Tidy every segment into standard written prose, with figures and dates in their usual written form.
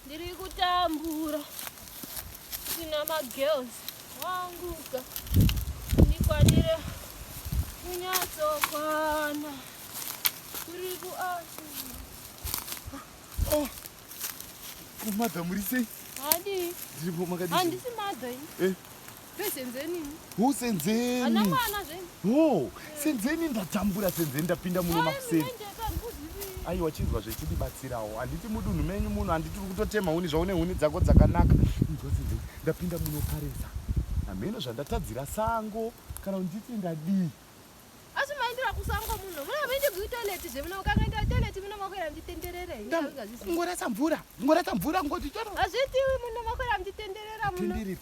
ndiri kutambura kuna magirls wanguka ndikwanire kunyatsokwana kuri kuacho. Oh, kumada muri sei? Handi. Ndiripo makadii. Handisi madha ini. Senzeni. Hu senzeni. Ana mwana zveni. Oh, senzeni ndatambura senzeni ndapinda muno makuseni. Aiwa chinzwa zvechidibatsirawo. Handiti mudunhu menyu muno handiti kutotema huni zvaune huni dzako dzakanaka. Senzeni ndapinda muno karesa. Hameno zvandatadzira sango kana nditi ndadii. Asi maindira kusango muno. Muna maindi kuitoilet zvemuna ukangaita toilet muno makwera mtitenderere. Ngorasa mvura ngoti choro. Azviti muno makwera mtitenderera muno. Tendere.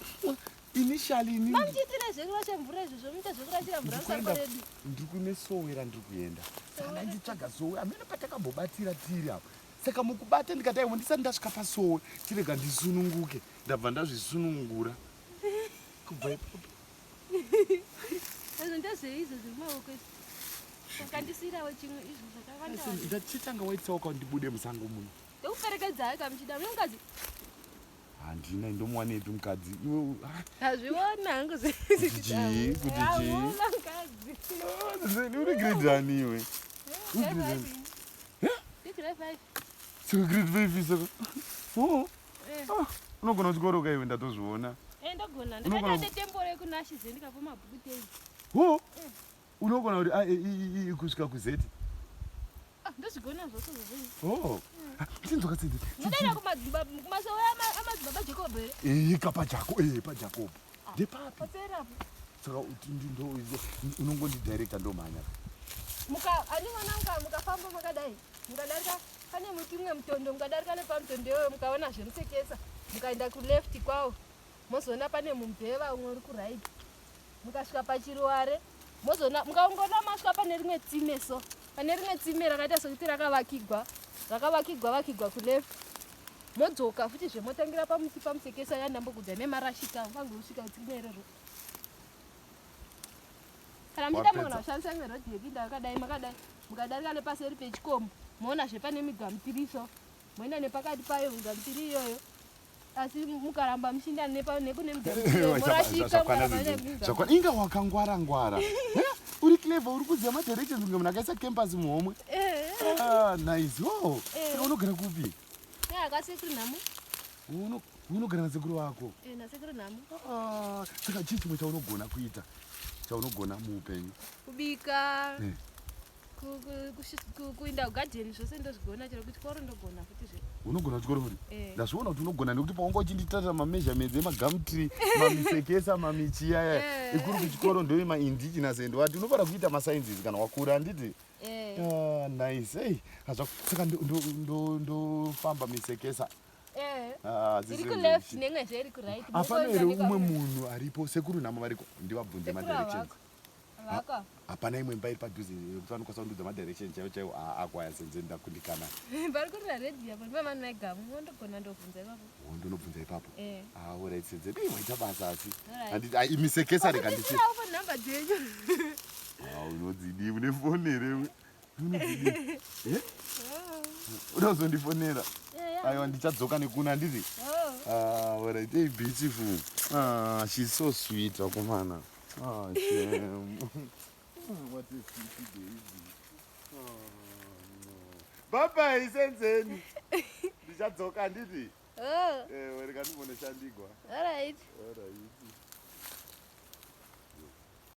Initially ni mamchitire zvekurasha mvura izvo zvomuita zvekurashira mvura sango redu. Ndiri kune sowera ndiri kuenda. Kana nditsvaga sowe amene patakabobatira tiri apo. Saka mukubata ndikati aiwa ndisati ndasvika pasowe tirega ndisununguke. Ndabva ndazvisunungura. Kubva ipapo. Izvo ndezveizvo zvemumaoko izvo. Saka ndisirawo chimwe izvo zvakawanda. Ndachitanga waitsawo ndibude musango muno. Ndikuperekedza haka muchida munongazi. Handina ndomuwanetu mukadzi. Hazviona hangu kuti uri grade ani iwe? Saka grade 5 saka. Oh. Unogona kuchikoro kaiwe ndatozviona. Ndogona. Ndakatoite tembore kuna Shize ndikapo mabhuku tei. Oh. Unogona kuti kusvika kuzeti. Ndozvigona zvose zvozvo. Oh. Tinzwa katsinzi. Mudaira kumasowe amadzibaba Jacob here? Kapa Jacob, pa Jacob. Ndepapi? Paperapo. Saka unongondidirecta ndomhanya. Ani mwananga mukafamba makadai. Mukadarika pane muti umwe mutondo mukadarika nepamutondoyo mukaona zvemusekesa. Mukaenda kuleft kwawo. Mozoona pane mumbeva umwe uri kuright. Mukasvika pachiruware. Mozoona mukaongona masvika pane rimwe tsime so. Pane rimwe tsime rakaita sokuti rakavakigwa kuleft. Modzoka futi zvemotangira pamuti pamusekesa yandambogudza nemarashika vangosvika tsime iroro. Kana muchida mugona kushandisa imwe rodhi yekuinda yakadai makadai. Mukadarika nepaseri pechikomo. Moona zvepane migamutiriso. Moenda nepakati payo migamutiri iyoyo. Asi mukaramba mushinda nekune migamutiri morashika mukaramba nemigamutiri. Inga wakangwara. Uri clever, uri kuziva madirections kunge munhu akaisa campus muhomwe. Nice. Oh. Saka unogara kupi? Akasekuru nhamo. Unogara nasekuru wako? Nasekuru nhamo. Saka chii chimwe chaunogona kuita? Chaunogona muupenyu? Kubika. Kuinda kugadheni zvose ndozvigona chero kuchikoro ndogona futi zve. Unogona kuchikoro futi? Ndazviona kuti unogona nekuti paunga uchinditarira mameasurements emagumtree, mamisekesa, mamichi yaya. Ikuru kuchikoro ndoye maindigenous and wati unofanira kuita masciences kana wakura handiti? Nice. Hey, saka ndofamba misekesa. Iri kuleft nemwe zveri kuright. Hapana here umwe munhu aripo sekuru nhamo variko ndivabvunze madirections. Hapana imwe imba iri padhuze yekuti vanokwanisa kundudza madirections chaiwo akwaya senzeni ndakundikana. Vari kurira redhi apa ndipo vanhu vaigamu ndogona ndobvunza ipapo. Ndonobvunza ipapo. Alright senzeni. Waita basa asi. Handiti misekesa rega ndichi. Namba dzenyu. Unodzidi une foni here? Unodzidi. Unozondifonera? Aiwa ndichadzoka nekuna handiti? Alright. Hey, beautiful. She's so sweet wakomana. Shame. What a sweet baby. No. Bye senzeni. Ndichadzoka handiti? Wereka ndimbonoshandigwa. Alright.